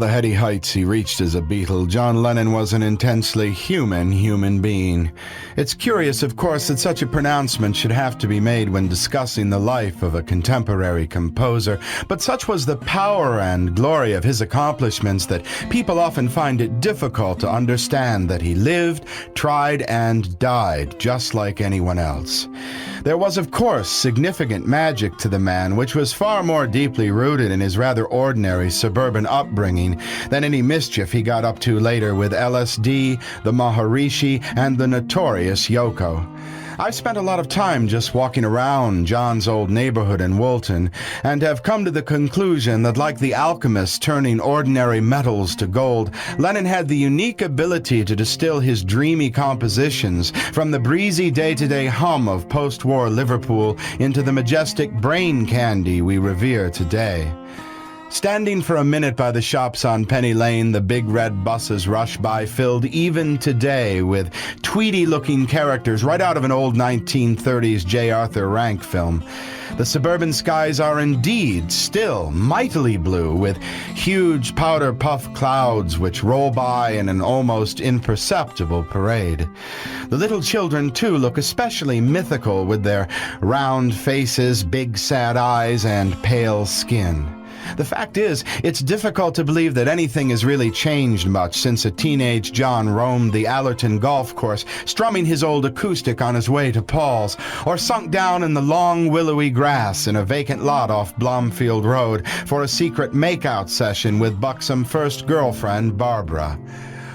the heady heights he reached as a Beatle, John Lennon was an intensely human being. It's curious, of course, that such a pronouncement should have to be made when discussing the life of a contemporary composer, but such was the power and glory of his accomplishments that people often find it difficult to understand that he lived, tried, and died just like anyone else. There was, of course, significant magic to the man, which was far more deeply rooted in his rather ordinary suburban upbringing than any mischief he got up to later with LSD, the Maharishi, and the notorious Yoko. I've spent a lot of time just walking around John's old neighborhood in Woolton, and have come to the conclusion that, like the alchemist turning ordinary metals to gold, Lennon had the unique ability to distill his dreamy compositions from the breezy day-to-day hum of post-war Liverpool into the majestic brain candy we revere today. Standing for a minute by the shops on Penny Lane, the big red buses rush by, filled even today with tweedy-looking characters right out of an old 1930s J. Arthur Rank film. The suburban skies are indeed still mightily blue, with huge powder puff clouds which roll by in an almost imperceptible parade. The little children, too, look especially mythical with their round faces, big sad eyes, and pale skin. The fact is, it's difficult to believe that anything has really changed much since a teenage John roamed the Allerton golf course, strumming his old acoustic on his way to Paul's, or sunk down in the long willowy grass in a vacant lot off Blomfield Road for a secret make-out session with buxom first girlfriend Barbara.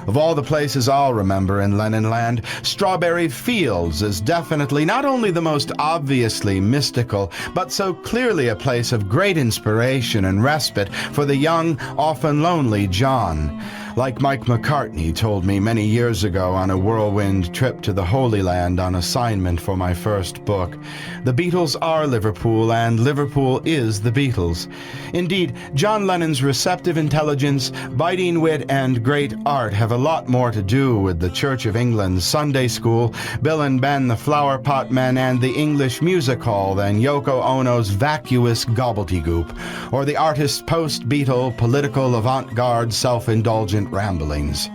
Of all the places I'll remember in Lennonland, Strawberry Fields is definitely not only the most obviously mystical, but so clearly a place of great inspiration and respite for the young, often lonely John. Like Mike McCartney told me many years ago on a whirlwind trip to the Holy Land on assignment for my first book, the Beatles are Liverpool, and Liverpool is the Beatles. Indeed, John Lennon's receptive intelligence, biting wit, and great art have a lot more to do with the Church of England's Sunday School, Bill and Ben the Flower Pot Men, and the English Music Hall than Yoko Ono's vacuous gobbledygook, or the artist's post-Beatle, political avant-garde, self-indulgent ramblings.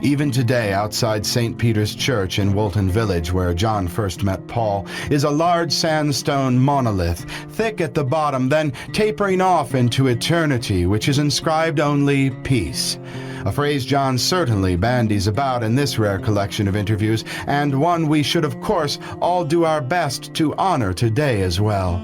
Even today, outside St. Peter's Church in Woolton Village, where John first met Paul, is a large sandstone monolith, thick at the bottom, then tapering off into eternity, which is inscribed only "Peace." A phrase John certainly bandies about in this rare collection of interviews, and one we should, of course, all do our best to honor today as well.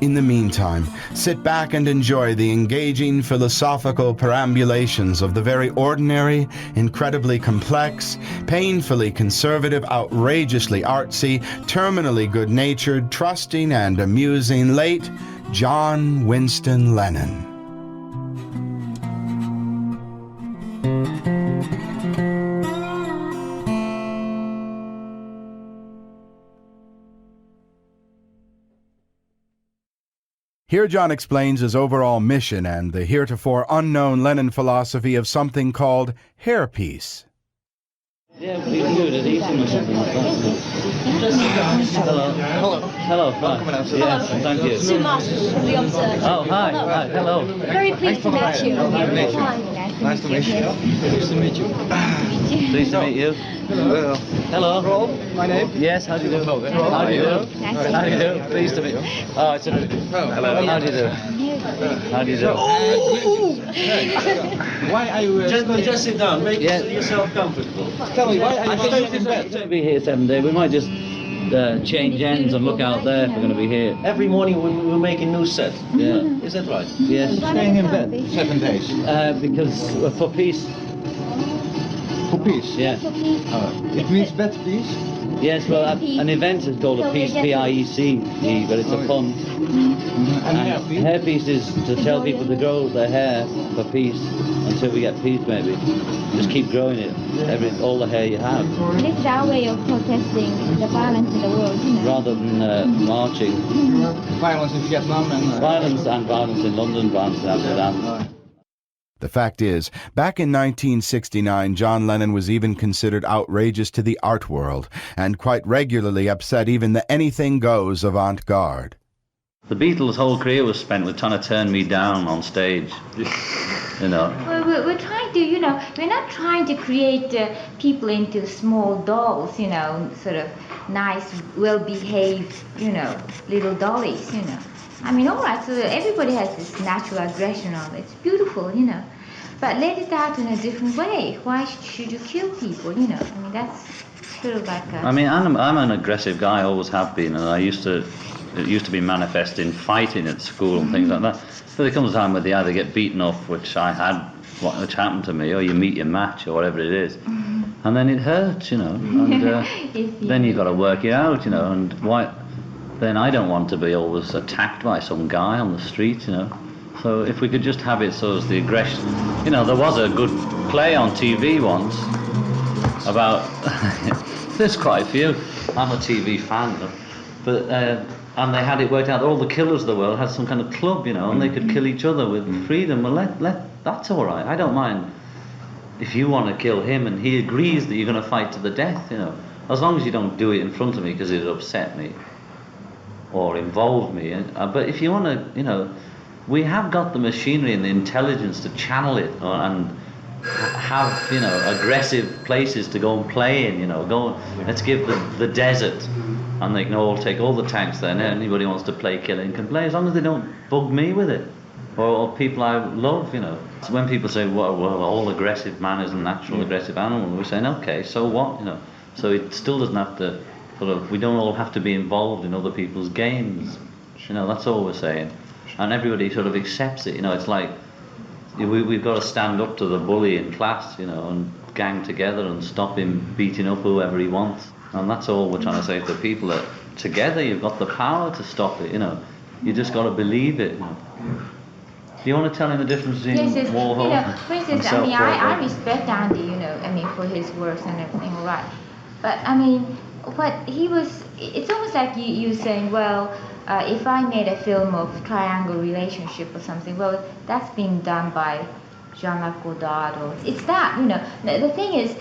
In the meantime, sit back and enjoy the engaging philosophical perambulations of the very ordinary, incredibly complex, painfully conservative, outrageously artsy, terminally good-natured, trusting, and amusing late John Winston Lennon. Here John explains his overall mission and the heretofore unknown Lennon philosophy of something called hairpiece. Yeah, we can do it at Eton or something like that. Hello. Hello. Hello, fine. Yes, thank you. Sue Martin from the Observer. Oh, hi. Hi, hello. Very pleased to meet you. Nice to meet you. Nice to meet you. Pleased to meet you. Hello. Hello. Rob, my name? Yes, how do you do? Hello. How do you do? How do you do? Nice Pleased to meet you. Oh, it's a... Hello. How do you do? How do you do? Why are you... Gentlemen, just sit down. Make Yeah. yourself comfortable. Tell me, why are you staying in We're going bed? to be here 7 days. We might just change ends and look out there if we're going to be here. Every morning we're making new set. Yeah. Is that right? Yes. Staying in bed 7 days. Because for peace. For peace? Yeah. It means bed peace? Yes, well, an event is called a peace, P-I-E-C-E, but it's a pun. And hairpiece? Hairpiece is to tell people to grow their hair for peace until we get peace, maybe. Just keep growing it, all the hair you have, This is our way of protesting the violence in the world, you know. rather than marching. Violence in Vietnam and... Violence in London, violence in Amsterdam. The fact is, back in 1969, John Lennon was even considered outrageous to the art world, and quite regularly upset even the anything-goes avant-garde. The Beatles' whole career was spent with trying to turn me down on stage, you know. We're we're not trying to create people into small dolls, sort of nice, well-behaved, little dollies, I mean, all right, so everybody has this natural aggression on it. It's beautiful, but let it out in a different way. Why should you kill people, I mean, that's sort of like a... I mean, I'm an aggressive guy, always have been, and it used to be manifest in fighting at school and things like that. But there comes a time where they either get beaten up, which I had, which happened to me, or you meet your match, or whatever it is, and then it hurts, and then you've got to work it out, and why... Then I don't want to be always attacked by some guy on the street, So if we could just have it so as the aggression... there was a good play on TV once about... There's quite a few. I'm a TV fan, but... and they had it worked out that all the killers of the world had some kind of club, and they could kill each other with freedom. Well, that's all right. I don't mind if you want to kill him and he agrees that you're going to fight to the death, As long as you don't do it in front of me because it upset me or involve me. But if you want to, we have got the machinery and the intelligence to channel it and have, aggressive places to go and play in, let's give the desert, and they can all take all the tanks there, and anybody who wants to play killing can play, as long as they don't bug me with it, or people I love, So when people say, well, all aggressive man is a natural aggressive animal, we're saying, okay, so what, So it still doesn't have to, we don't all have to be involved in other people's games, that's all we're saying. And everybody sort of accepts it, it's like, we've got to stand up to the bully in class, and gang together and stop him beating up whoever he wants. And that's all we're trying to say to people, that together you've got the power to stop it, You just got to believe it. Do you want to tell him the difference between Warhol for instance, and I respect Andy, for his works and everything, all right. But, what he was, it's almost like you saying, well, if I made a film of triangle relationship or something, well, that's being done by Jean-Luc Godard, or it's that, The thing is,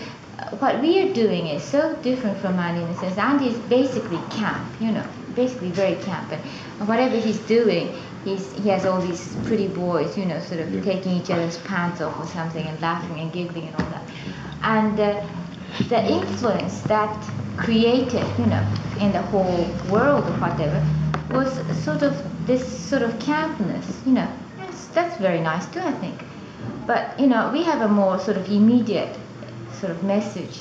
what we are doing is so different from Andy in the sense Andy is basically camp, basically very camp, and whatever he's doing, he has all these pretty boys, sort of taking each other's pants off or something and laughing and giggling and all that. And the influence that created, in the whole world or whatever, was sort of this sort of campness, That's very nice too, I think. But, we have a more sort of immediate sort of message,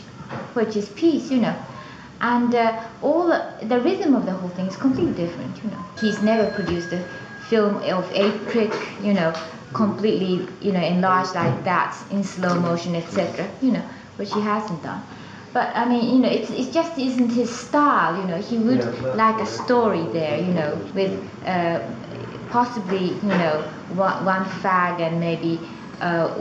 which is peace, And all the rhythm of the whole thing is completely different, He's never produced a film of 8-trick, completely, enlarged like that, in slow motion, etc., which he hasn't done. But I mean, it just isn't his style, He would like a story there, with possibly, one fag and maybe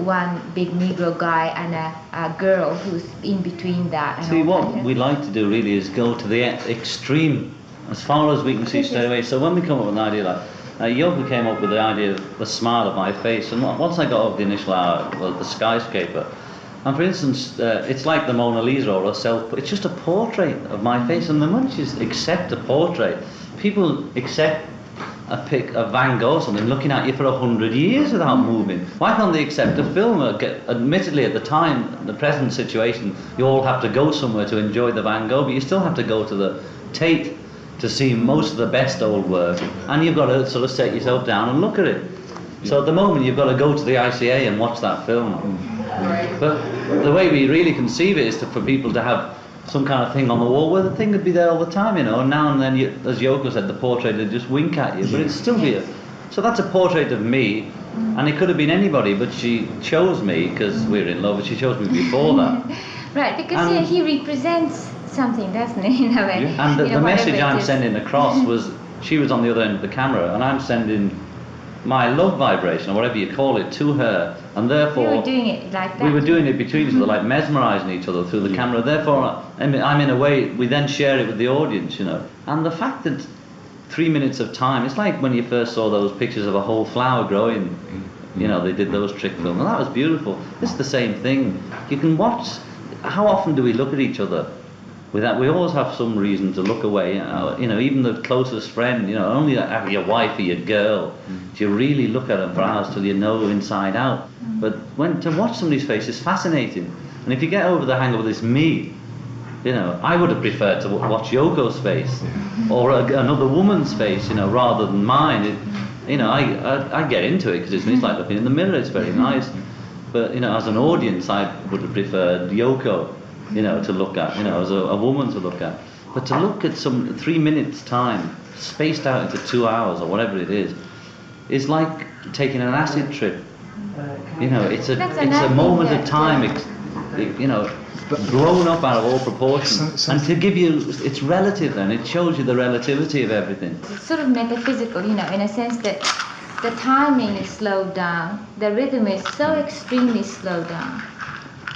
one big Negro guy and a girl who's in between that. See, what we like to do really is go to the extreme, as far as we can see straight away. So when we come up with an idea like, Yoko came up with the idea of the smile of my face, and once I got over the initial hour, the skyscraper, and for instance, it's like the Mona Lisa or it's just a portrait of my face, and the moment you accept a portrait, people accept a pic of Van Gogh or something looking at you for 100 years without moving. Why can't they accept a film? Admittedly, at the time, the present situation, you all have to go somewhere to enjoy the Van Gogh, but you still have to go to the Tate to see most of the best old work, and you've got to sort of set yourself down and look at it. So at the moment, you've got to go to the ICA and watch that film. But the way we really conceive it is for people to have some kind of thing on the wall where the thing would be there all the time, and now and then, as Yoko said, the portrait would just wink at you, but it'd still be so that's a portrait of me, and it could have been anybody, but she chose me because we're in love, and she chose me before that. Right, because he represents something, doesn't he, in a way? And the message I'm sending across was, she was on the other end of the camera, and I'm sending my love vibration, or whatever you call it, to her, and therefore... You were doing it like that. We were doing it between each other, like mesmerising each other through the camera. Therefore, I'm in a way, we then share it with the audience, And the fact that 3 minutes of time, it's like when you first saw those pictures of a whole flower growing, they did those trick films, and that was beautiful. It's the same thing. You can watch, how often do we look at each other we always have some reason to look away. You know, even the closest friend, you know, only your wife or your girl, do you really look at them for hours till you know inside out. But to watch somebody's face is fascinating. And if you get over the hang of this me, you know, I would have preferred to watch Yoko's face or another woman's face, you know, rather than mine. You know, I get into it because it's like looking in the mirror. It's very nice. But, you know, as an audience, I would have preferred Yoko, you know, to look at, you know, as a woman to look at. But to look at some 3 minutes time, spaced out into 2 hours or whatever it is like taking an acid trip. You know, it's a moment of time, you know, blown up out of all proportion. And to give you, it's relative then, it shows you the relativity of everything. It's sort of metaphysical, you know, in a sense that the timing is slowed down, the rhythm is so extremely slowed down.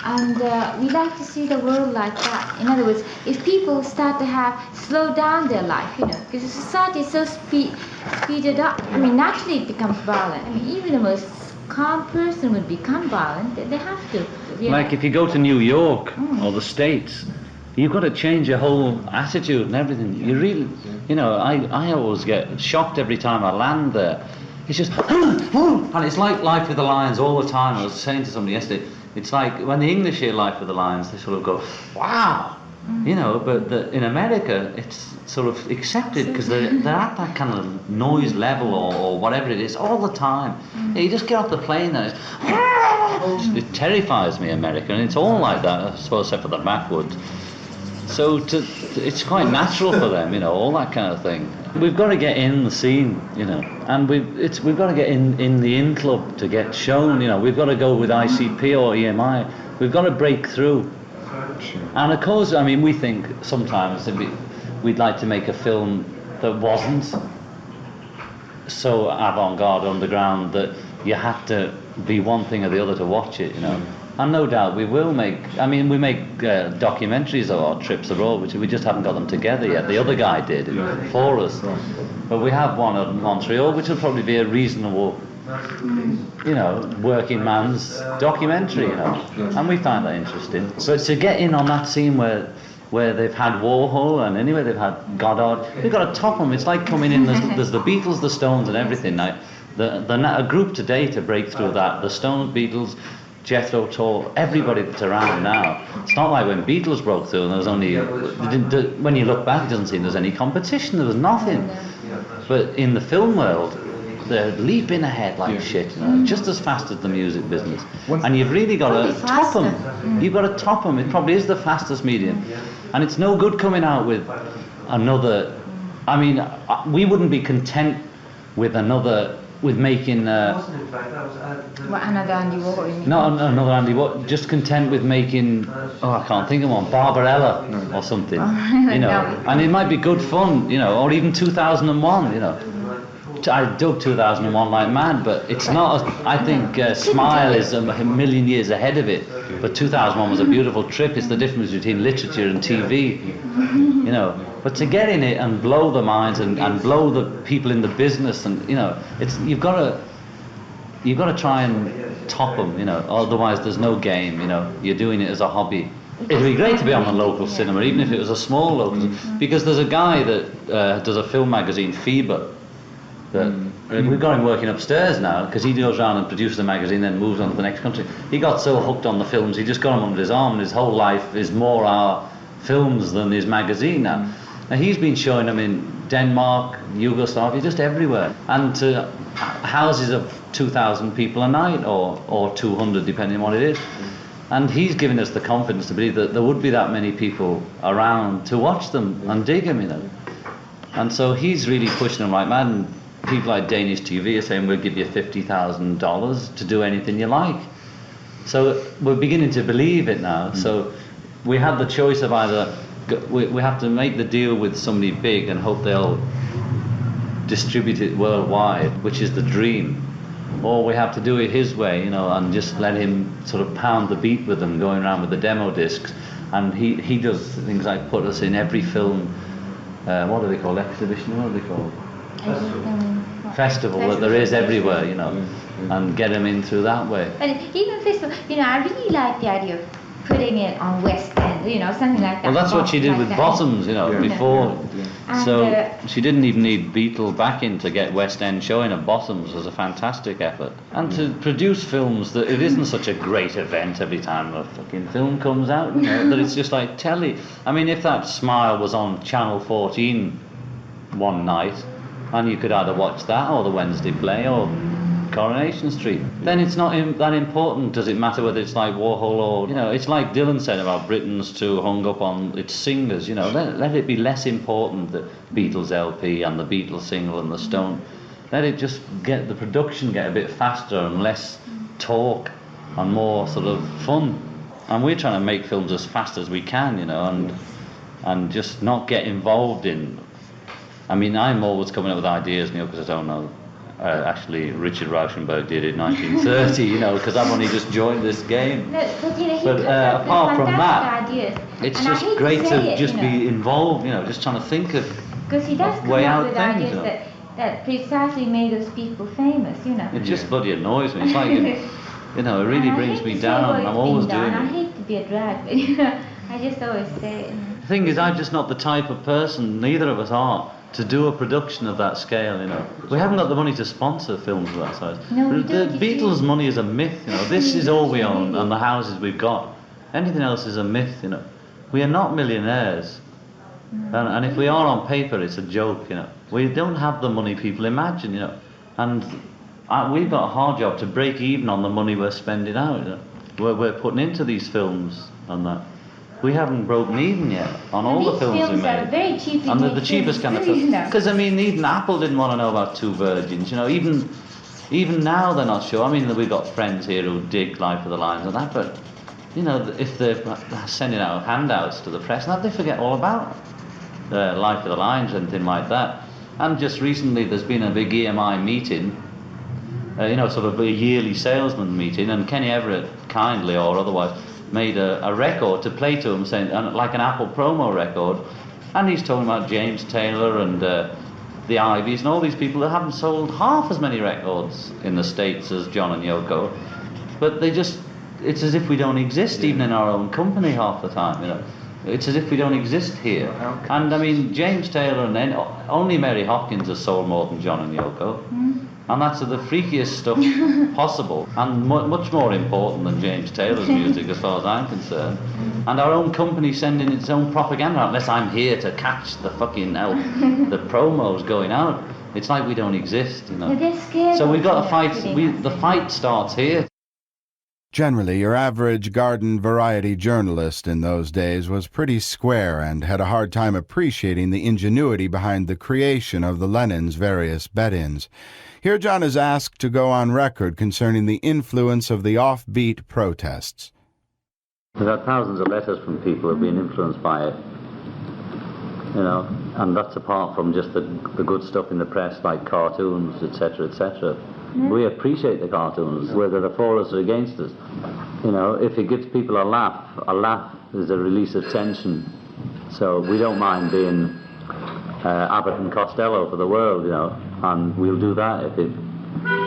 And we like to see the world like that. In other words, if people start to slow down their life, you know, because the society is so speeded up, I mean, naturally it becomes violent. I mean, even the most calm person would become violent. They have to. Like if you go to New York or the States, you've got to change your whole attitude and everything. You really, you know, I always get shocked every time I land there. It's just, and it's like Life with the Lions all the time. I was saying to somebody yesterday, it's like when the English hear Life with the Lions, they sort of go, wow, you know, but in America, it's sort of accepted because they're at that kind of noise level or whatever it is all the time. Yeah, you just get off the plane and it terrifies me, America, and it's all like that, I suppose, except for the backwoods. So it's quite natural for them, you know, all that kind of thing. We've got to get in the scene, you know, and we've got to get in the in club to get shown, you know. We've got to go with ICP or EMI. We've got to break through. And of course, I mean, we think sometimes we'd like to make a film that wasn't so avant-garde, underground, that you had to be one thing or the other to watch it, you know. And no doubt we will make, I mean, we make documentaries of our trips abroad, which we just haven't got them together yet. The other guy did for us. But we have one at Montreal, which will probably be a reasonable, you know, working man's documentary, you know. And we find that interesting. So to get in on that scene where they've had Warhol and anyway they've had Goddard, we've got to top them. It's like coming in, there's the Beatles, the Stones and everything. Now, a group today to break through that, the Stones, Beatles, Jethro Tull, everybody that's around now. It's not like when Beatles broke through and there was only, when you look back it doesn't seem there's any competition, there was nothing. But in the film world, they're leaping ahead like shit, you know, just as fast as the music business. And you've really got to top them. You've got to top them. It probably is the fastest medium. And it's no good coming out with another, I mean, we wouldn't be content with making another Andy Warhol? No, another Andy Warhol. Just content with making, I can't think of one, Barbarella or something, you know. And it might be good fun, you know, or even 2001, you know. I dug 2001 like mad, but it's not. I think Smile is a million years ahead of it. But 2001 was a beautiful trip. It's the difference between literature and TV, you know. But to get in it and blow the minds and blow the people in the business, and you know, you've got to try and top them, you know. Otherwise, there's no game, you know. You're doing it as a hobby. It'd be great to be on a local cinema, even if it was a small local, because there's a guy that does a film magazine, Fever. We've got him working upstairs now because he goes around and produces a magazine, then moves on to the next country. He got so hooked on the films, he just got them under his arm, and his whole life is more our films than his magazine now. And he's been showing them in Denmark, Yugoslavia, just everywhere, and to houses of 2,000 people a night or 200, depending on what it is. And he's giving us the confidence to believe that there would be that many people around to watch them and dig them, you know. And so he's really pushing them like mad. And people like Danish TV are saying, we'll give you $50,000 to do anything you like. So we're beginning to believe it now. So we have the choice of either, we have to make the deal with somebody big and hope they'll distribute it worldwide, which is the dream. Or we have to do it his way, you know, and just let him sort of pound the beat with them, going around with the demo discs. And he does things like put us in every film, what do they call, exhibition, what are they called? Festival that there is everywhere, you know, and get them in through that way. And even festival, you know, I really like the idea of putting it on West End, you know, something like that. Well, that's what she did like with that. Bottoms, you know, Yeah. before. And, So she didn't even need Beatle backing to get West End showing of Bottoms was a fantastic effort. And to produce films that it isn't such a great event every time a fucking film comes out, you know, that it's just like telly. I mean, if that Smile was on Channel 14 one night, and you could either watch that or the Wednesday play or Coronation Street, then it's not that important. Does it matter whether it's like Warhol or, you know, it's like Dylan said about Britain's too hung up on its singers, you know, let it be less important, the Beatles LP and the Beatles single and the Stone. Let it just get the production get a bit faster and less talk and more sort of fun. And we're trying to make films as fast as we can, you know, and just not get involved in. I mean, I'm always coming up with ideas, Neil, because I don't know. Actually, Richard Rauschenberg did it in 1930, you know, because I've only just joined this game. No, but you know, he But comes up with apart from fantastic that, ideas. it's And I just hate great say to it, just you know, be involved, you know, just trying to think of because he does come way up out with things, ideas you know. that precisely made those people famous, you know. It just bloody annoys me. It's like, you know, it really And I brings hate me to say down. what I'm it's always been doing done. I it. hate to be a drag, but you know, I just always say it. The thing is, I'm just not the type of person, neither of us are, to do a production of that scale, you know. We haven't got the money to sponsor films of that size. No, we The don't, you Beatles' see. money is a myth, you know. This is all we own and the houses we've got. Anything else is a myth, you know. We are not millionaires. And if we are on paper, it's a joke, you know. We don't have the money people imagine, you know. And we've got a hard job to break even on the money we're spending out, you know. We're putting into these films and that. We haven't broken even yet on all the These films we films are made. very cheaply And made the cheapest films, kind of you film. know. Because I mean, even Apple didn't want to know about Two Virgins, you know. Even now they're not sure. I mean, we've got friends here who dig Life of the Lions and that, but you know, if they're sending out handouts to the press, and that, they forget all about Life of the Lions and anything like that. And just recently, there's been a big EMI meeting. You know, sort of a yearly salesman meeting, and Kenny Everett kindly or otherwise made a record to play to him, saying like an Apple promo record, and he's talking about James Taylor and the Ivies and all these people that haven't sold half as many records in the States as John and Yoko, but it's as if we don't exist even in our own company half the time, you know. It's as if we don't exist here. And I mean, James Taylor and then only Mary Hopkins has sold more than John and Yoko. And that's the freakiest stuff possible, and much more important than James Taylor's music as far as I'm concerned. And our own company sending its own propaganda out, unless I'm here to catch the fucking the promos going out. It's like we don't exist, you know. But they're scared So of we've got to it, fight, pretty much. the fight starts here. Generally, your average garden variety journalist in those days was pretty square and had a hard time appreciating the ingenuity behind the creation of the Lennons' various bed-ins. Here John is asked to go on record concerning the influence of the offbeat protests. We've had thousands of letters from people who have been influenced by it, you know, and that's apart from just the good stuff in the press like cartoons, etc., etc. We appreciate the cartoons, whether they're for us or against us. You know, if it gives people a laugh is a release of tension. So we don't mind being Abbott and Costello for the world, you know, and we'll do that if it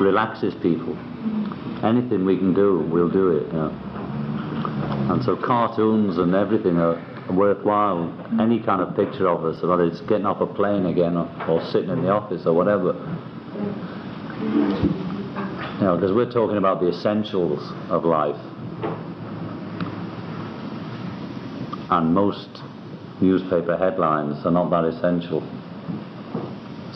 relaxes people. Anything we can do, we'll do it, you know. And so cartoons and everything are worthwhile. Any kind of picture of us, whether it's getting off a plane again or sitting in the office or whatever. You know, because we're talking about the essentials of life. And most newspaper headlines are not that essential.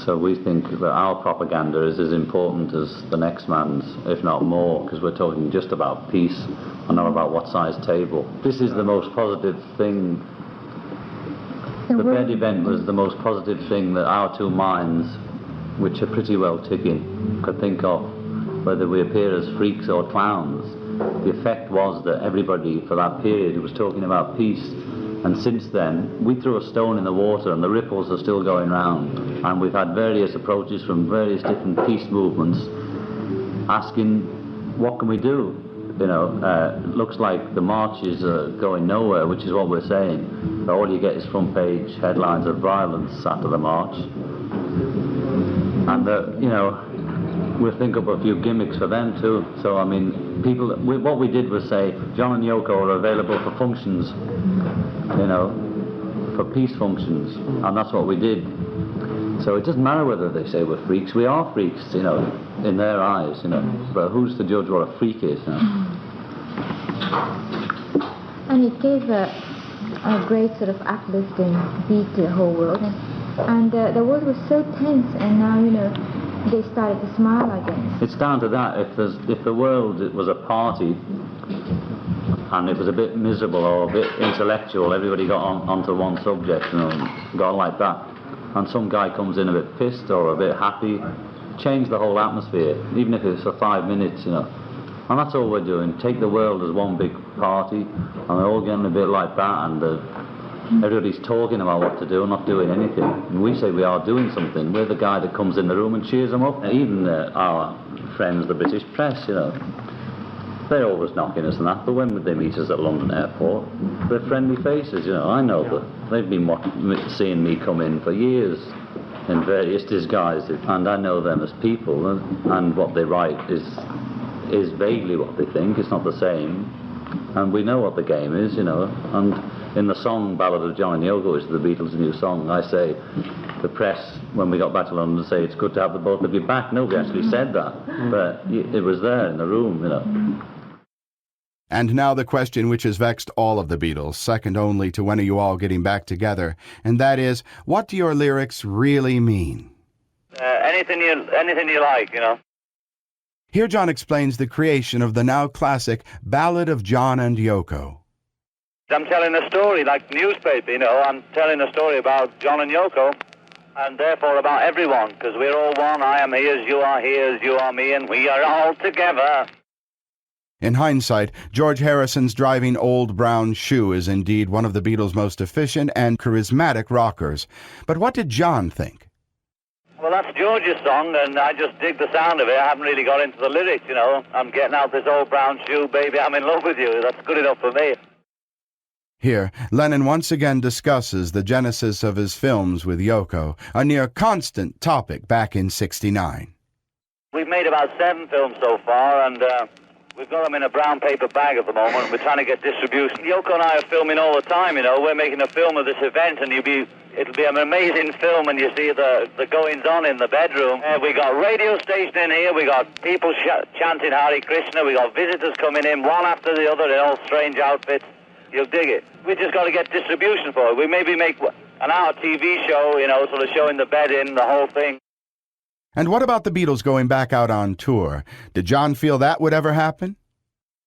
So we think that our propaganda is as important as the next man's, if not more, because we're talking just about peace and not about what size table. This is the most positive thing. The bed event was the most positive thing that our two minds, which are pretty well ticking, could think of, whether we appear as freaks or clowns. The effect was that everybody for that period was talking about peace, and since then we threw a stone in the water and the ripples are still going round, and we've had various approaches from various different peace movements asking what can we do. You know, it looks like the marches are going nowhere, which is what we're saying. So all you get is front page headlines of violence after the march. And, you know, we'll think up a few gimmicks for them too. So I mean, what we did was say John and Yoko are available for functions, you know, for peace functions, and that's what we did. So it doesn't matter whether they say we're freaks. We are freaks, you know, in their eyes, you know. But who's to judge what a freak is, you know? And it gave a great sort of uplifting beat to the whole world. And the world was so tense, and now, you know, they started to smile again. It's down to that. If the world was a party and it was a bit miserable or a bit intellectual, everybody got onto one subject, you know, got like that. And some guy comes in a bit pissed or a bit happy, change the whole atmosphere, even if it's for 5 minutes, you know. And that's all we're doing. Take the world as one big party, and we're all getting a bit like that, and everybody's talking about what to do and not doing anything. And we say we are doing something. We're the guy that comes in the room and cheers them up. Even our friends, the British press, you know, they're always knocking us and that, but when would they meet us at London Airport? They're friendly faces, you know. I know that they've been seeing me come in for years in various disguises, and I know them as people, and what they write is vaguely what they think. It's not the same, and we know what the game is, you know. And in the song Ballad of John and Yoko, which is the Beatles' new song, I say, the press, when we got back to London, say it's good to have the both of you back. Nobody actually said that, but it was there in the room, you know. And now the question which has vexed all of the Beatles, second only to when are you all getting back together, and that is, what do your lyrics really mean? Anything you like, you know. Here John explains the creation of the now classic Ballad of John and Yoko. I'm telling a story like newspaper, you know. I'm telling a story about John and Yoko, and therefore about everyone, because we're all one. I am here as you are me, and we are all together. In hindsight, George Harrison's driving Old Brown Shoe is indeed one of the Beatles' most efficient and charismatic rockers. But what did John think? Well, that's George's song, and I just dig the sound of it. I haven't really got into the lyrics, you know. I'm getting out this old brown shoe, baby, I'm in love with you. That's good enough for me. Here, Lennon once again discusses the genesis of his films with Yoko, a near constant topic back in '69. We've made about 7 films so far, and we've got them in a brown paper bag at the moment. We're trying to get distribution. Yoko and I are filming all the time, you know. We're making a film of this event, and it'll be an amazing film, and you see the goings-on in the bedroom. We got radio station in here. We got people chanting Hare Krishna. We got visitors coming in, one after the other, in all strange outfits. You'll dig it. We just got to get distribution for it. We maybe make an hour TV show, you know, sort of showing the bed in, the whole thing. And what about the Beatles going back out on tour? Did John feel that would ever happen?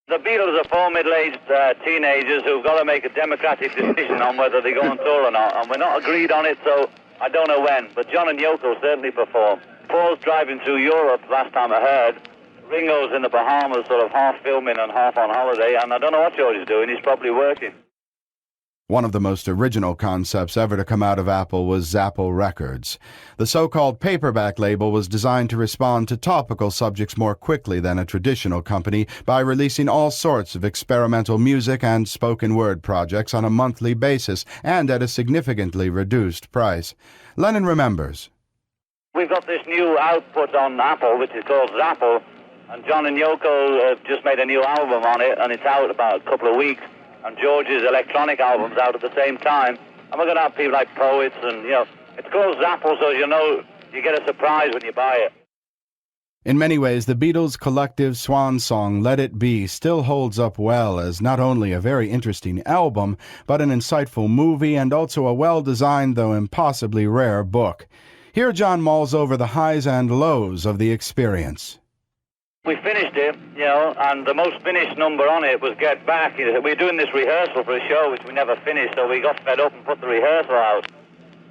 The Beatles are 4 middle-aged teenagers who've got to make a democratic decision on whether they go on tour or not, and we're not agreed on it, so I don't know when. But John and Yoko certainly perform. Paul's driving through Europe, last time I heard. Ringo's in the Bahamas, sort of half filming and half on holiday, and I don't know what George is doing. He's probably working. One of the most original concepts ever to come out of Apple was Zapple Records. The so-called paperback label was designed to respond to topical subjects more quickly than a traditional company by releasing all sorts of experimental music and spoken word projects on a monthly basis and at a significantly reduced price. Lennon remembers. We've got this new output on Apple, which is called Zapple, and John and Yoko have just made a new album on it, and it's out about a couple of weeks. And George's electronic album's out at the same time. And we're going to have people like poets and, you know, it's called Zapple, so you know you get a surprise when you buy it. In many ways, the Beatles' collective swan song, Let It Be, still holds up well as not only a very interesting album, but an insightful movie and also a well-designed, though impossibly rare, book. Here John mulls over the highs and lows of the experience. We finished it, you know, and the most finished number on it was Get Back. We were doing this rehearsal for a show, which we never finished, so we got fed up and put the rehearsal out.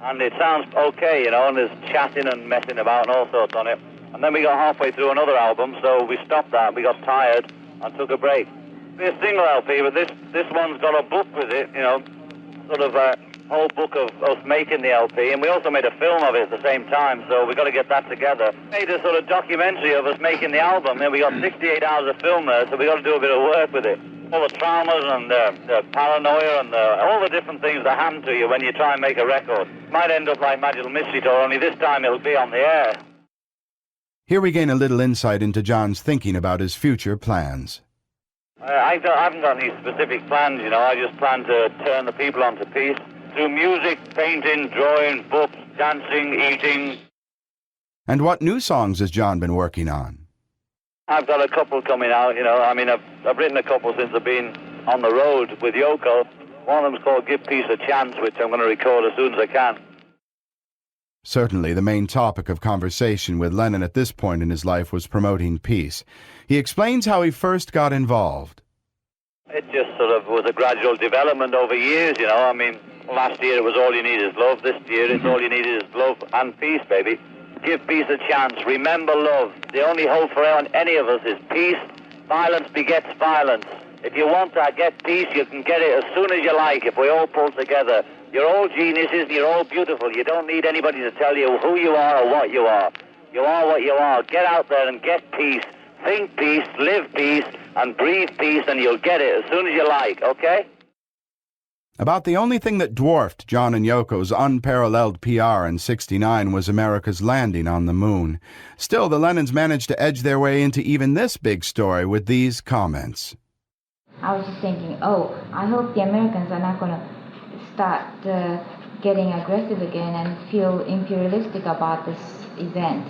And it sounds okay, you know, and there's chatting and messing about and all sorts on it. And then we got halfway through another album, so we stopped that. We got tired and took a break. It's a single LP, but this one's got a book with it, you know, sort of a whole book of us making the LP, and we also made a film of it at the same time, so we got to get that together. Made a sort of documentary of us making the album, and we got 68 hours of film there, so we got to do a bit of work with it. All the traumas and the paranoia and all the different things that happen to you when you try and make a record. Might end up like Magical Mystery Tour, only this time it'll be on the air. Here we gain a little insight into John's thinking about his future plans. I haven't got any specific plans, you know. I just plan to turn the people onto peace through music, painting, drawing, books, dancing, eating. And what new songs has John been working on? I've got a couple coming out, you know. I mean, I've written a couple since I've been on the road with Yoko. One of them's called Give Peace a Chance, which I'm going to record as soon as I can. Certainly, the main topic of conversation with Lennon at this point in his life was promoting peace. He explains how he first got involved. It just sort of was a gradual development over years, you know. I mean, last year it was all you need is love. This year it's all you need is love and peace, baby. Give peace a chance. Remember love. The only hope for any of us is peace. Violence begets violence. If you want to get peace, you can get it as soon as you like if we all pull together. You're all geniuses and you're all beautiful. You don't need anybody to tell you who you are or what you are. You are what you are. Get out there and get peace. Think peace, live peace, and breathe peace, and you'll get it as soon as you like, okay? About the only thing that dwarfed John and Yoko's unparalleled PR in '69 was America's landing on the moon. Still, the Lennons managed to edge their way into even this big story with these comments. I was just thinking, oh, I hope the Americans are not going to start getting aggressive again and feel imperialistic about this event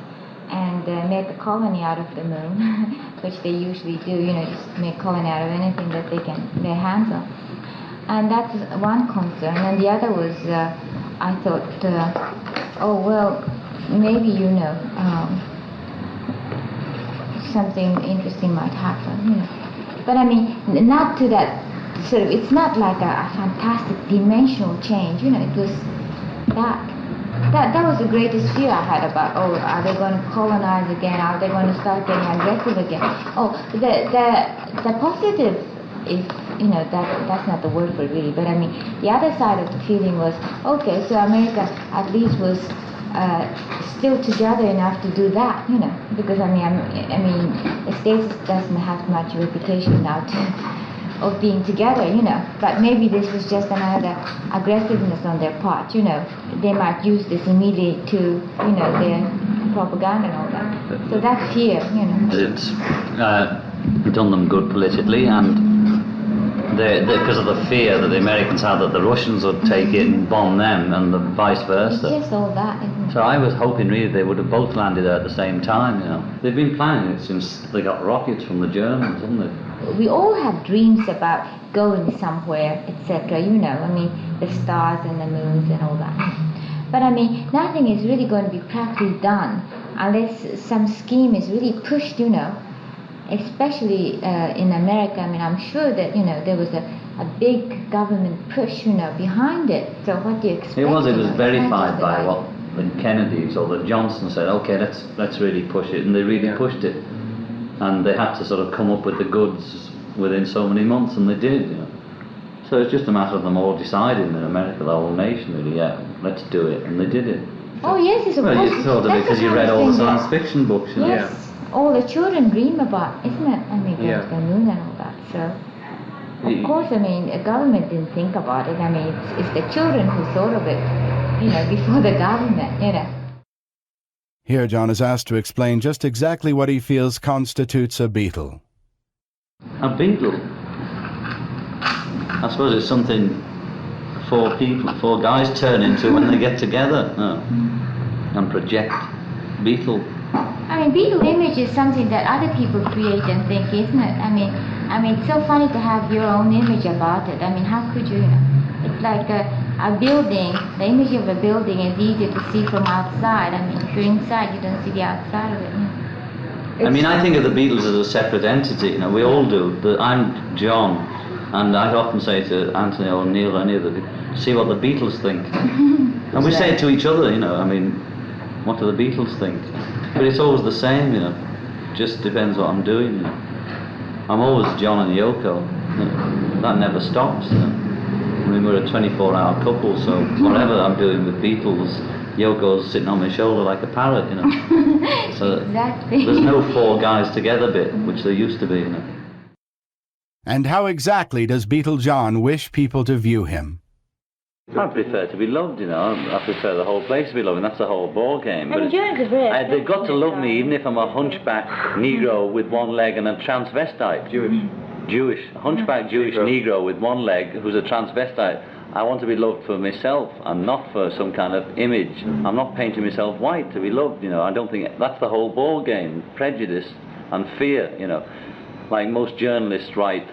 and make a colony out of the moon, which they usually do, you know, just make colony out of anything that they can lay hands on. And that's one concern. And the other was, I thought, oh, well, maybe, you know, something interesting might happen, you know. But I mean, not to that sort of, it's not like a fantastic dimensional change, you know, it was that was the greatest fear I had about, oh, are they going to colonize again? Are they going to start getting aggressive again? Oh, the positive is, you know, that's not the word for it really, but I mean, the other side of the feeling was, okay, so America at least was still together enough to do that, you know, because I mean, the States doesn't have much reputation now of being together, you know, but maybe this was just another aggressiveness on their part, you know. They might use this immediately to, you know, their propaganda and all that. So that fear, you know. It's done them good politically, and because of the fear that the Americans had that the Russians would take it and bomb them, and the vice versa. It's just all that, isn't it? So I was hoping really they would have both landed there at the same time, you know. They've been planning it since they got rockets from the Germans, haven't they? We all have dreams about going somewhere, etc., you know, I mean, the stars and the moons and all that. But I mean, nothing is really going to be practically done unless some scheme is really pushed, you know, especially in America. I mean, I'm sure that, you know, there was a big government push, you know, behind it. So what do you expect? It was verified by what the Kennedys or the Johnson said, okay, let's really push it, and they really pushed it. And they had to sort of come up with the goods within so many months, and they did, you know. So it's just a matter of them all deciding in America, the whole nation, really, yeah, let's do it, and they did it. Oh yes, it's a well, you thought of it because you read all the science fiction books, you know. Yes, all the children dream about, isn't it? I mean, there's the moon and all that, so... Of course, I mean, the government didn't think about it. I mean, it's the children who thought of it, you know, before the government, you know. Here, John is asked to explain just exactly what he feels constitutes a Beatle. A Beatle? I suppose it's something four guys turn into when they get together and project. Beatle. I mean, Beatle image is something that other people create and think, isn't it? I mean, it's so funny to have your own image about it. I mean, how could you, you know? It's like a building, the image of a building is easier to see from outside. I mean, if you're inside, you don't see the outside of it. You know? I mean, I think of the Beatles as a separate entity, you know, we all do. But I'm John, and I often say to Anthony or Neil or any of them, see what the Beatles think. And we say it to each other, you know, I mean, what do the Beatles think? But it's always the same, you know, just depends what I'm doing, you know. I'm always John and Yoko, you know. That never stops, you know. I mean, we're a 24-hour couple, so whatever I'm doing with Beatles, Yoko's sitting on my shoulder like a parrot, you know. So exactly. There's no four guys together bit, which there used to be, you know. And how exactly does Beatle John wish people to view him? I prefer to be loved, you know. I prefer the whole place to be loved, and that's the whole ball game. And during the break, they've got to love me, even if I'm a hunchback Negro with one leg and a transvestite. Jewish. A hunchback Jewish Negro with one leg who's a transvestite. I want to be loved for myself and not for some kind of image. I'm not painting myself white to be loved, you know. I don't think that's the whole ball game. Prejudice and fear, you know. Like most journalists write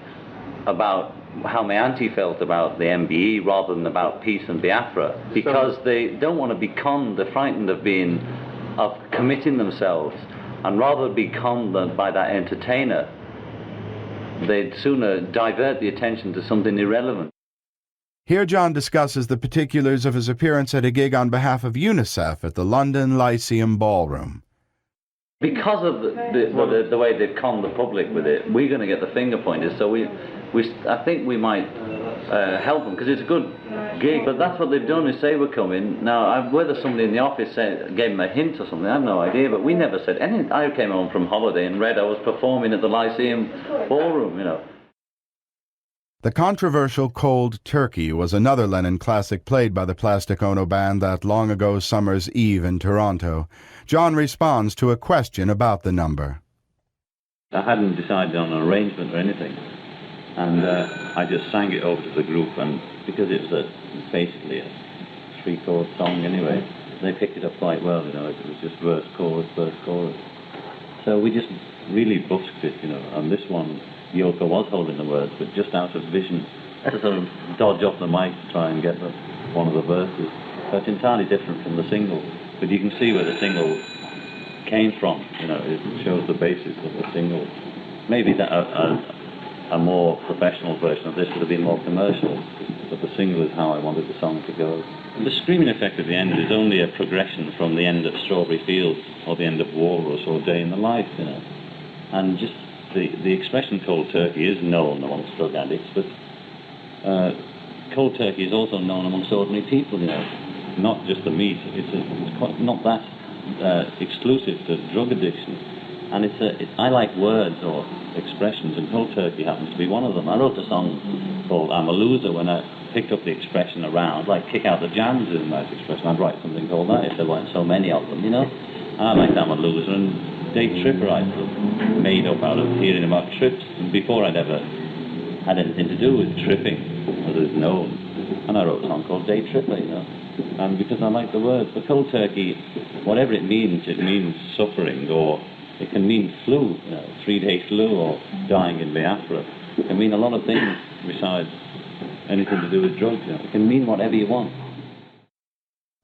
about how my auntie felt about the MBE rather than about peace and Biafra, because they don't want to be conned. They're frightened of committing themselves, and rather be conned by that entertainer, they'd sooner divert the attention to something irrelevant. Here John discusses the particulars of his appearance at a gig on behalf of UNICEF at the London Lyceum Ballroom. Because of the way they've conned the public with it, we're going to get the finger pointed. So I think we might help them, because it's a good gig. But that's what they've done, is say we're coming. Now, whether somebody in the office gave them a hint or something, I have no idea. But we never said anything. I came home from holiday and read I was performing at the Lyceum Ballroom, you know. The controversial Cold Turkey was another Lennon classic played by the Plastic Ono Band that long ago summer's eve in Toronto. John responds to a question about the number. I hadn't decided on an arrangement or anything, and I just sang it over to the group, and because it was basically a three-chord song anyway, they picked it up quite well, you know. It was just verse, chorus, verse, chorus. So we just really busked it, you know, and this one, Yoko was holding the words, but just out of vision, to sort of dodge off the mic to try and get one of the verses. So it's entirely different from the single, but you can see where the single came from, you know. It shows the basis of the single. Maybe that a more professional version of this would have been more commercial, but the single is how I wanted the song to go. The screaming effect at the end is only a progression from the end of Strawberry Fields or the end of Walrus or Day in the Life, you know. And just the expression cold turkey is known amongst drug addicts, but cold turkey is also known amongst ordinary people, you know. Not just the meat. It's quite not that exclusive to drug addiction. And I like words or expressions, and cold turkey happens to be one of them. I wrote a song called I'm a Loser when I picked up the expression around, like kick out the jams is a nice expression. I'd write something called that if there weren't so many of them, you know. And I liked I'm a Loser, and Dave Tripper I made up out of hearing about trips before I'd ever had anything to do with tripping, as is known. And I wrote a song called Day Tripper, you know. And because I like the words, but cold turkey, whatever it means suffering, or it can mean flu, you know, 3-day flu, or dying in Biafra. It can mean a lot of things besides anything to do with drugs, you know. It can mean whatever you want.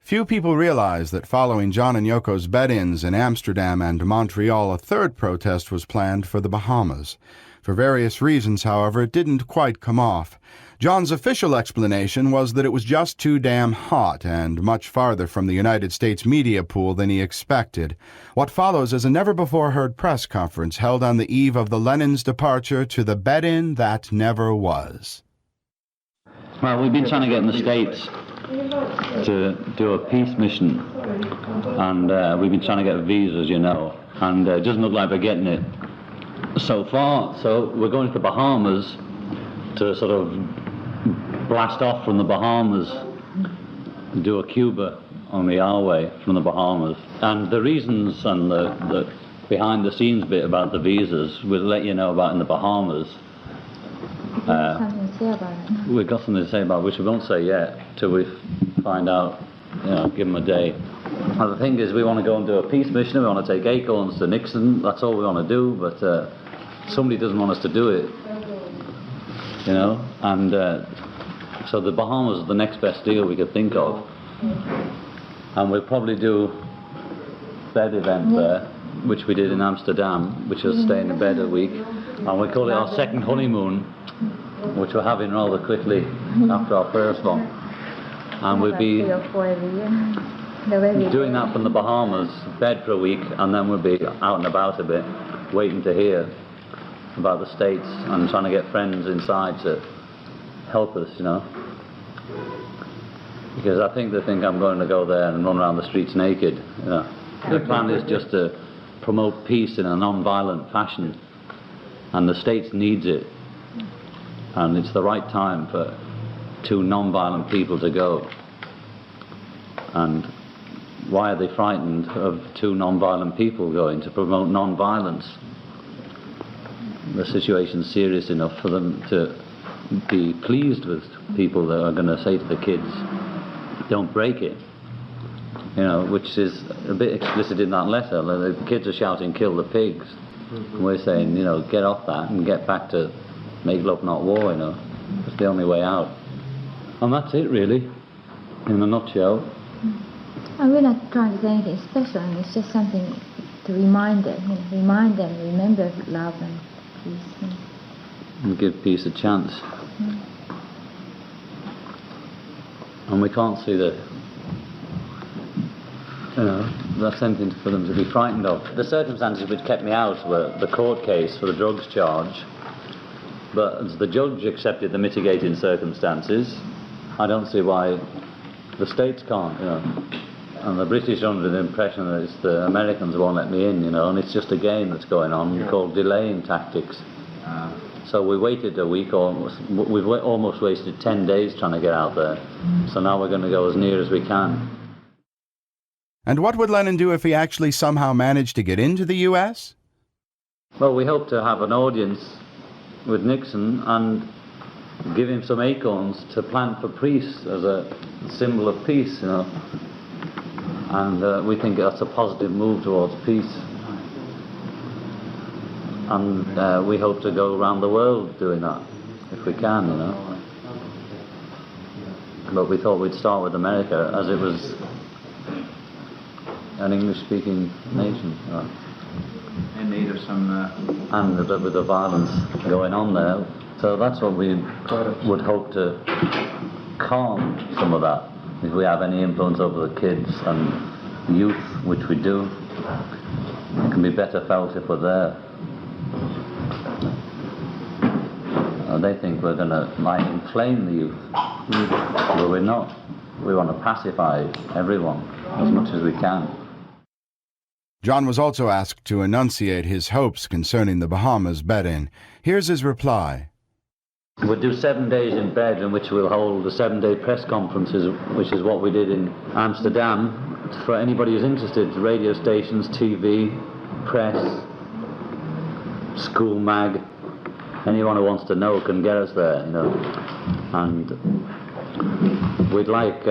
Few people realize that following John and Yoko's bed-ins in Amsterdam and Montreal, a third protest was planned for the Bahamas. For various reasons, however, it didn't quite come off. John's official explanation was that it was just too damn hot and much farther from the United States media pool than he expected. What follows is a never-before-heard press conference held on the eve of the Lennons' departure to the bed-in that never was. Well, we've been trying to get in the States to do a peace mission, and we've been trying to get visas, you know, and it doesn't look like we're getting it so far. So we're going to the Bahamas to sort of blast off from the Bahamas, do a Cuba on the our way from the Bahamas. And the reasons and the behind the scenes bit about the visas we'll let you know about in the Bahamas. We've got something to say about it, which we won't say yet till we find out, you know, give them a day. And the thing is, we want to go and do a peace mission. We want to take acorns to Nixon. That's all we want to do, but somebody doesn't want us to do it, you know. And so the Bahamas is the next best deal we could think of. And we'll probably do a bed event there, which we did in Amsterdam, which is stay in the bed a week. And we call it our second honeymoon, which we're having rather quickly after our first one. And we'll be doing that from the Bahamas, bed for a week, and then we'll be out and about a bit, waiting to hear about the States and trying to get friends inside to help us, you know. Because I think they think I'm going to go there and run around the streets naked, you know. The plan is just to promote peace in a non-violent fashion, and the States needs it. And it's the right time two non-violent people to go. And why are they frightened of two non-violent people going to promote non-violence? The situation's serious enough for them to be pleased with people that are going to say to the kids, don't break it. You know, which is a bit explicit in that letter. The kids are shouting, kill the pigs. And we're saying, you know, get off that and get back to make love, not war, you know. It's the only way out. And that's it, really, in a nutshell. And we're not trying to say anything special, and it's just something to remind them, remember love and peace. And give peace a chance. And we can't see that, you know, that's something for them to be frightened of. The circumstances which kept me out were the court case for the drugs charge, but as the judge accepted the mitigating circumstances, I don't see why the states can't, you know. And the British are under the impression that it's the Americans who won't let me in, you know, and it's just a game that's going on called delaying tactics. So we waited a week, we've almost wasted 10 days trying to get out there. So now we're going to go as near as we can. And what would Lennon do if he actually somehow managed to get into the U.S.? Well, we hope to have an audience with Nixon and give him some acorns to plant for peace as a symbol of peace, you know. And we think that's a positive move towards peace. And we hope to go around the world doing that, if we can, you know. But we thought we'd start with America, as it was an English-speaking nation. You know. In need of some... And with the violence going on there. So that's what we would hope to calm some of that. If we have any influence over the kids and youth, which we do, it can be better felt if we're there. They think we're going to inflame the youth, but we're not. We want to pacify everyone as much as we can. John was also asked to enunciate his hopes concerning the Bahamas bed-in. Here's his reply. We'll do 7 days in bed, in which we'll hold the 7-day press conferences, which is what we did in Amsterdam. For anybody who's interested, radio stations, TV, press, school mag, anyone who wants to know can get us there, you know. And we'd like,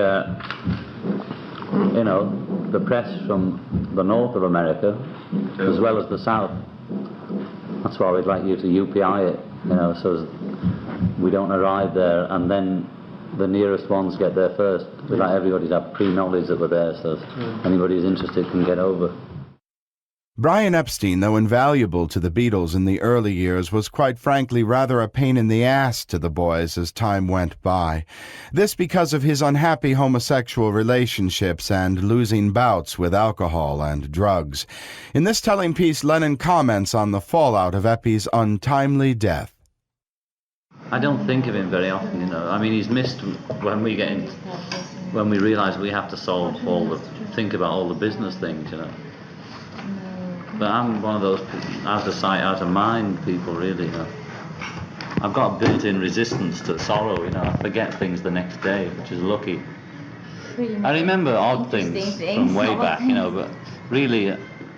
you know, the press from the north of America, as well as the south. That's why we'd like you to UPI it, you know, so we don't arrive there and then the nearest ones get there first. We'd like everybody to have pre-knowledge that we're there, so anybody who's interested can get over. Brian Epstein, though invaluable to the Beatles in the early years, was quite frankly rather a pain in the ass to the boys as time went by. This because of his unhappy homosexual relationships and losing bouts with alcohol and drugs. In this telling piece, Lennon comments on the fallout of Eppie's untimely death. I don't think of him very often, you know. I mean, he's missed when we get in, when we realise we have to think about all the business things, you know. But I'm one of those out of sight, out of mind people, really, you know. I've got a built-in resistance to sorrow, you know. I forget things the next day, which is lucky. I remember odd things from way back, you know, but really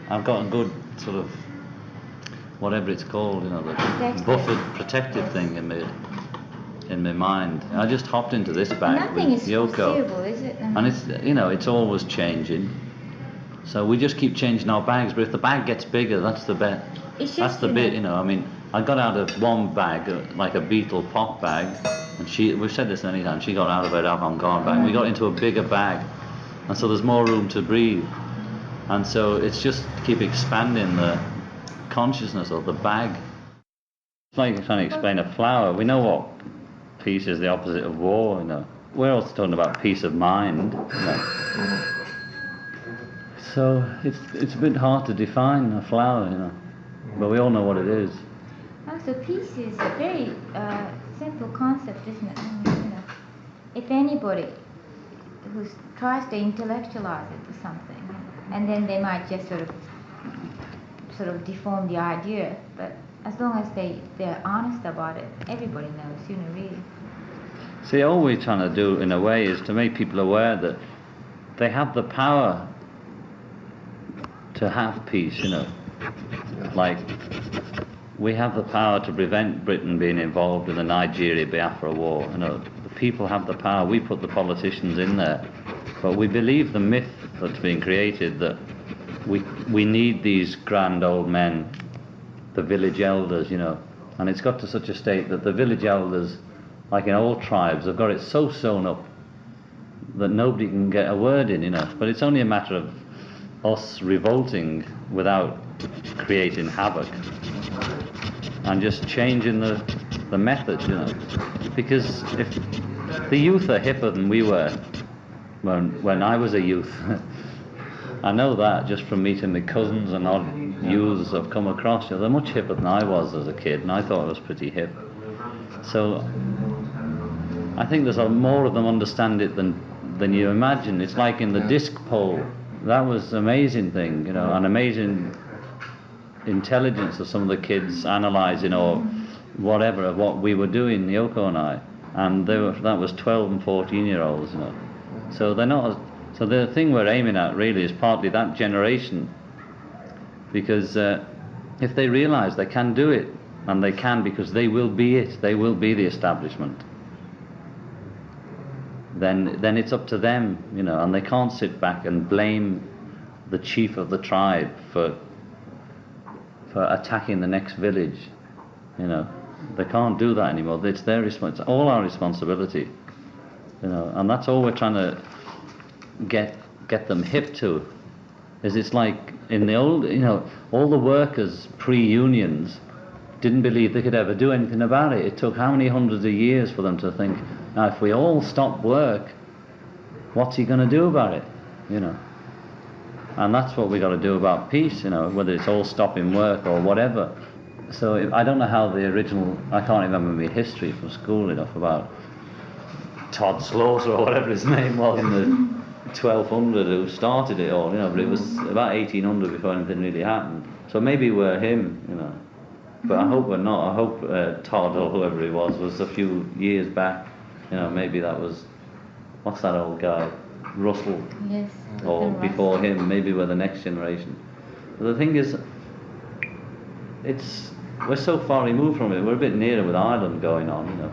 I've got a good sort of, whatever it's called, you know, the buffered, protective thing in my mind. I just hopped into this bag Nothing with is Yoko. foreseeable, is it? And it's, you know, it's always changing. So we just keep changing our bags, but if the bag gets bigger, that's the bit. That's the bit, you know. I mean, I got out of one bag, like a Beatle pop bag, and we've said this many times, she got out of her avant-garde bag. We got into a bigger bag, and so there's more room to breathe. And so it's just keep expanding the consciousness of the bag. It's like trying to explain a flower. We know what peace is the opposite of war, you know. We're also talking about peace of mind, you know. So it's a bit hard to define a flower, you know, but we all know what it is. Also, peace is a very simple concept, isn't it? You know, if anybody who tries to intellectualize it or something, and then they might just sort of deform the idea, but as long as they're honest about it, everybody knows, you know, really. See, all we're trying to do, in a way, is to make people aware that they have the power to have peace, you know. Like, we have the power to prevent Britain being involved in the Nigeria-Biafra war. You know, the people have the power. We put the politicians in there. But we believe the myth that's been created that we need these grand old men, the village elders, you know. And it's got to such a state that the village elders, like in all tribes, have got it so sewn up that nobody can get a word in, you know. But it's only a matter of us revolting without creating havoc and just changing the method, you know. Because if the youth are hipper than we were when I was a youth, I know that just from meeting my cousins and odd youths I've come across, you know, they're much hipper than I was as a kid, and I thought I was pretty hip. So I think there's more of them understand it than you imagine. It's like in the disc poll. That was an amazing thing, you know, an amazing intelligence of some of the kids analysing or whatever of what we were doing, Yoko and I, and that was 12 and 14-year-olds, you know. So they're not. So the thing we're aiming at really is partly that generation, because if they realise they can do it, and they can because they will be it, they will be the establishment, then it's up to them, you know, and they can't sit back and blame the chief of the tribe for attacking the next village, you know. They can't do that anymore. It's their it's all our responsibility, you know, and that's all we're trying to get them hip to. Is it's like in the old, you know, all the workers pre-unions didn't believe they could ever do anything about it. It took how many hundreds of years for them to think, now if we all stop work, what's he going to do about it, you know? And that's what we got to do about peace, you know, whether it's all stopping work or whatever. So I don't know how the original, I can't remember my history from school enough about Todd Slaughter or whatever his name was in the 1200 who started it all, you know, but it was about 1800 before anything really happened. So maybe we're him, you know. But I hope we're not. I hope Todd or whoever he was a few years back. You know, maybe that was, what's that old guy? Russell. Yes. Or before him, maybe we're the next generation. But the thing is, we're so far removed from it. We're a bit nearer with Ireland going on, you know.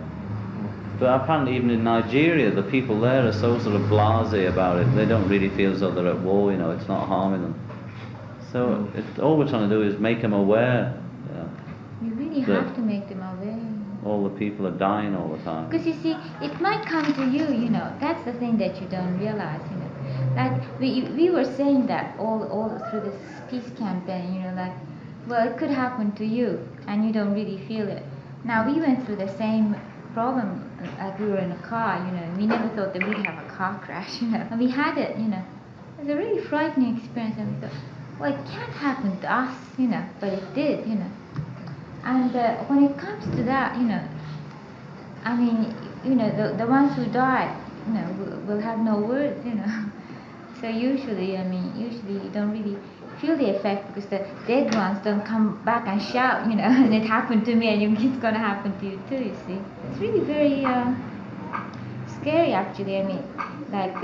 But apparently even in Nigeria, the people there are so sort of blasé about it. They don't really feel as though they're at war, you know, it's not harming them. So all we're trying to do is make them aware. You really have to make them aware. All the people are dying all the time. Because you see, it might come to you, you know. That's the thing that you don't realize, you know. Like we were saying that all through this peace campaign, you know, like, well, it could happen to you and you don't really feel it. Now we went through the same problem, like we were in a car, you know, and we never thought that we'd have a car crash, you know. And we had it, you know. It was a really frightening experience, and we thought, well, it can't happen to us, you know, but it did, you know. And when it comes to that, you know, I mean, you know, the ones who died, you know, will have no words, you know. So usually you don't really feel the effect because the dead ones don't come back and shout, you know, and it happened to me and it's going to happen to you too, you see. It's really very scary, actually. I mean, like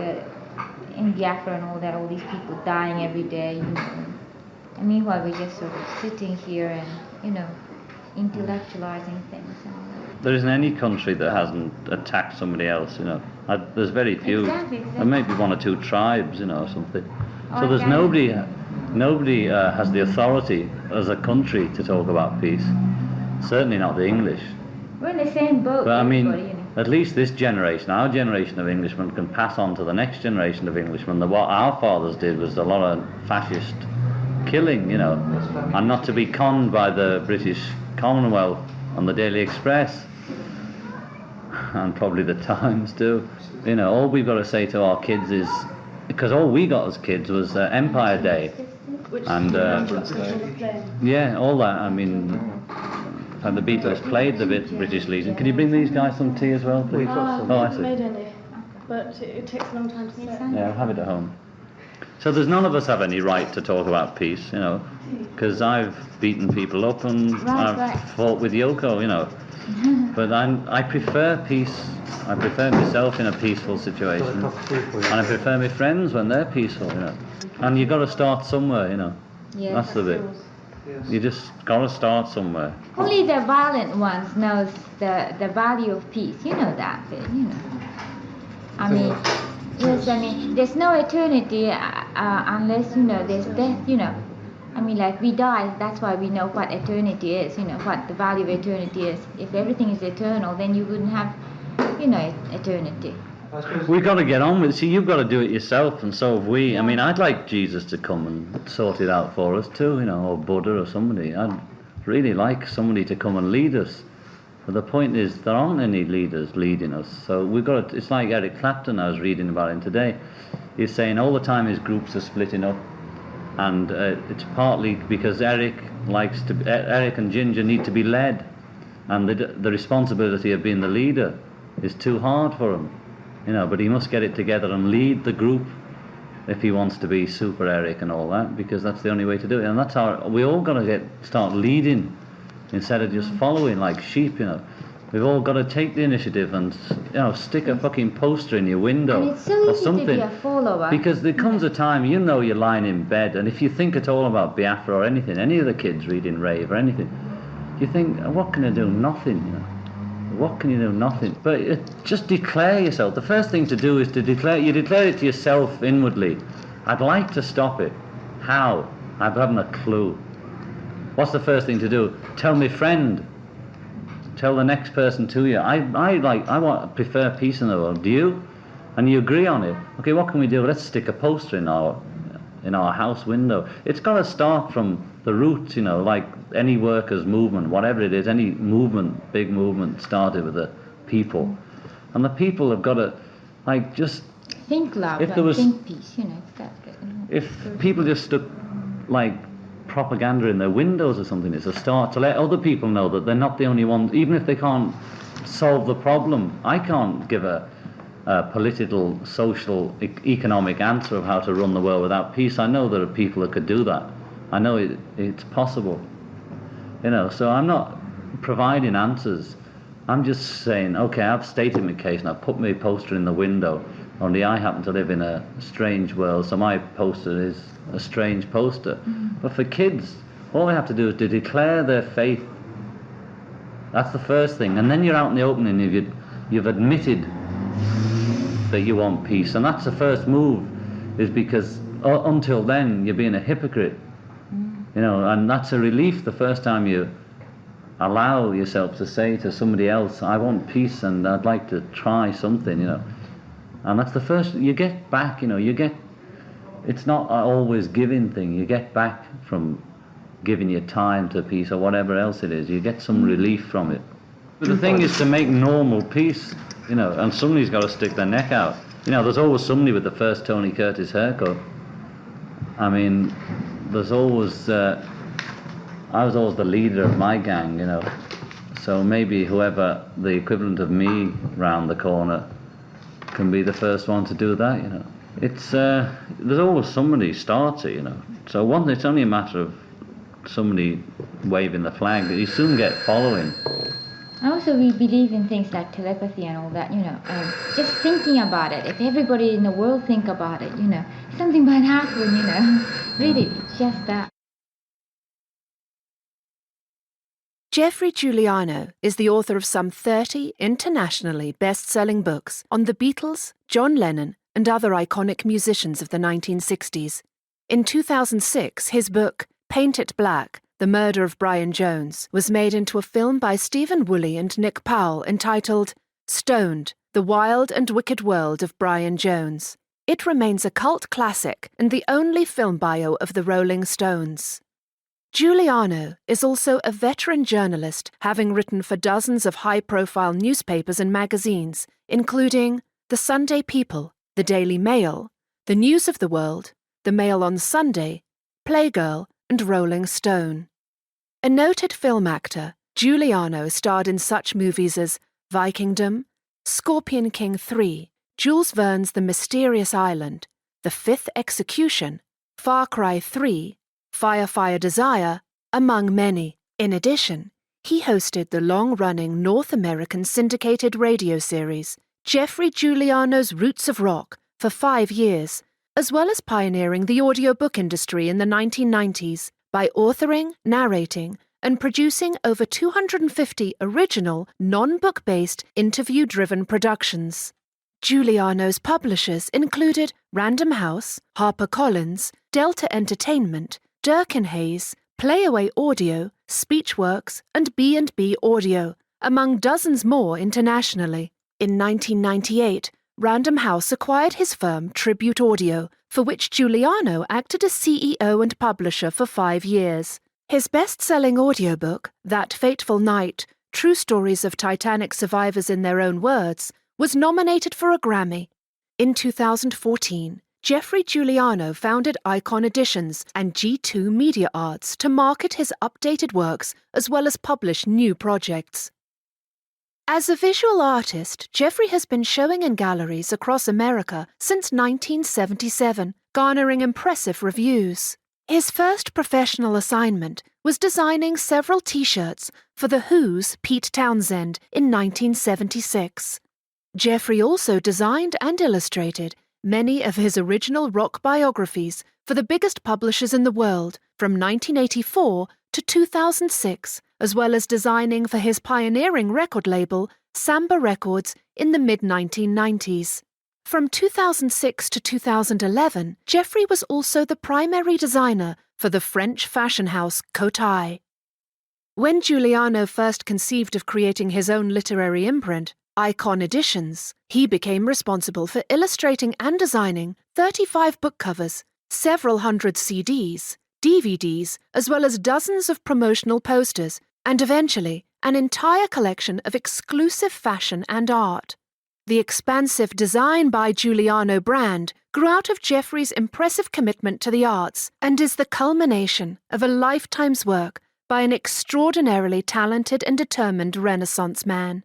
in Biafra and all that, all these people dying every day, you know. And meanwhile, we're just sort of sitting here and, you know, intellectualizing things and all that. There isn't any country that hasn't attacked somebody else, you know. There's very few. Exactly. There may be one or two tribes, you know, or something. Oh, So there's exactly. nobody has the authority as a country to talk about peace. Certainly not the English. We're in the same boat. But I mean, everybody, you know. at least this generation, our generation of Englishmen, can pass on to the next generation of Englishmen that what our fathers did was a lot of fascist killing, you know, and not to be conned by the British Commonwealth and the Daily Express and probably the Times too. You know, all we've got to say to our kids is, because all we got as kids was Empire Day and yeah, all that. I mean, and the Beatles played the British Legion. Can you bring these guys some tea as well, please? Oh, I see. Made any, but it takes a long time to set. Yeah, I'll have it at home. So there's none of us have any right to talk about peace, you know, because I've beaten people up and I've fought with Yoko, you know. But I prefer peace. I prefer myself in a peaceful situation, and I prefer my friends when they're peaceful, you know. And you got to start somewhere, you know. Yes. That's the bit. You just got to start somewhere. Only the violent ones knows the value of peace. You know that bit, you know. I mean, yes, I mean, there's no eternity unless, you know, there's death, you know. I mean, like, we die, that's why we know what eternity is, you know, what the value of eternity is. If everything is eternal, then you wouldn't have, you know, eternity. We've got to get on with it. See, you've got to do it yourself, and so have we. I mean, I'd like Jesus to come and sort it out for us too, you know, or Buddha or somebody. I'd really like somebody to come and lead us. But the point is, there aren't any leaders leading us. So we've got to, it's like Eric Clapton, I was reading about him today. He's saying all the time his groups are splitting up. And it's partly because Eric and Ginger need to be led. And the responsibility of being the leader is too hard for him. You know, but he must get it together and lead the group if he wants to be Super Eric and all that, because that's the only way to do it. And that's how we all got to start leading instead of just following like sheep, you know. We've all got to take the initiative and, you know, stick a fucking poster in your window. And it's so or easy something. to be a follower. Because there comes a time, you know, you're lying in bed, and if you think at all about Biafra or anything, any of the kids reading Rave or anything, you think, what can I do? Nothing, you know. What can you do? Nothing. But just declare yourself. The first thing to do is to declare. You declare it to yourself inwardly. I'd like to stop it. How? I haven't a clue. What's the first thing to do? Tell my friend. Tell the next person to you. I prefer peace in the world. Do you? And you agree on it. Okay, what can we do? Let's stick a poster in our house window. It's got to start from the roots, you know, like any workers' movement, whatever it is, any movement, big movement started with the people. And the people have got to, like, just... Think love and think peace, you know. If people just stuck, like, propaganda in their windows or something, it's a start to let other people know that they're not the only ones, even if they can't solve the problem. I can't give a political, social, economic answer of how to run the world without peace. I know there are people that could do that. I know it's possible. You know, so I'm not providing answers. I'm just saying, okay, I've stated my case and I've put my poster in the window, only I happen to live in a strange world, so my poster is a strange poster. But for kids, all they have to do is to declare their faith. That's the first thing. And then you're out in the open and you've admitted that you want peace. And that's the first move, is because until then you're being a hypocrite. You know, and that's a relief the first time you allow yourself to say to somebody else, I want peace and I'd like to try something, you know. And that's the first, you get back, you know, it's not always giving thing, you get back from giving your time to peace or whatever else it is, you get some relief from it. But the thing is to make normal peace, you know, and somebody's got to stick their neck out. You know, there's always somebody with the first Tony Curtis haircut. I mean, there's always, I was always the leader of my gang, you know, so maybe whoever the equivalent of me round the corner can be the first one to do that, you know. It's, there's always somebody starts it, you know, so it's only a matter of somebody waving the flag, that you soon get following. Also, we believe in things like telepathy and all that, you know. Just thinking about it, if everybody in the world think about it, you know, something might happen, you know. Really, just that. Geoffrey Giuliano is the author of some 30 internationally best-selling books on the Beatles, John Lennon, and other iconic musicians of the 1960s. In 2006, his book, Paint It Black, The Murder of Brian Jones, was made into a film by Stephen Woolley and Nick Powell entitled Stoned, The Wild and Wicked World of Brian Jones. It remains a cult classic and the only film bio of the Rolling Stones. Giuliano is also a veteran journalist, having written for dozens of high-profile newspapers and magazines, including The Sunday People, The Daily Mail, The News of the World, The Mail on Sunday, Playgirl, and Rolling Stone. A noted film actor, Giuliano starred in such movies as Vikingdom, Scorpion King 3, Jules Verne's The Mysterious Island, The Fifth Execution, Far Cry 3, Fire Desire, among many. In addition, he hosted the long-running North American syndicated radio series, Geoffrey Giuliano's Roots of Rock, for 5 years, as well as pioneering the audiobook industry in the 1990s by authoring, narrating, and producing over 250 original, non-book-based, interview-driven productions. Giuliano's publishers included Random House, HarperCollins, Delta Entertainment, Durkin Hayes, Playaway Audio, Speechworks, and B&B Audio, among dozens more internationally. In 1998, Random House acquired his firm Tribute Audio, for which Giuliano acted as CEO and publisher for 5 years. His best-selling audiobook, That Fateful Night, True Stories of Titanic Survivors in Their Own Words, was nominated for a Grammy. In 2014, Geoffrey Giuliano founded Icon Editions and G2 Media Arts to market his updated works as well as publish new projects. As a visual artist, Geoffrey has been showing in galleries across America since 1977, garnering impressive reviews. His first professional assignment was designing several T-shirts for The Who's Pete Townsend in 1976. Geoffrey also designed and illustrated many of his original rock biographies for the biggest publishers in the world from 1984 to 2006, as well as designing for his pioneering record label, Samba Records, in the mid-1990s. From 2006 to 2011, Geoffrey was also the primary designer for the French fashion house Cotai. When Giuliano first conceived of creating his own literary imprint, Icon Editions, he became responsible for illustrating and designing 35 book covers, several hundred CDs, DVDs, as well as dozens of promotional posters, and eventually an entire collection of exclusive fashion and art. The expansive Design by Giuliano brand grew out of Geoffrey's impressive commitment to the arts and is the culmination of a lifetime's work by an extraordinarily talented and determined Renaissance man.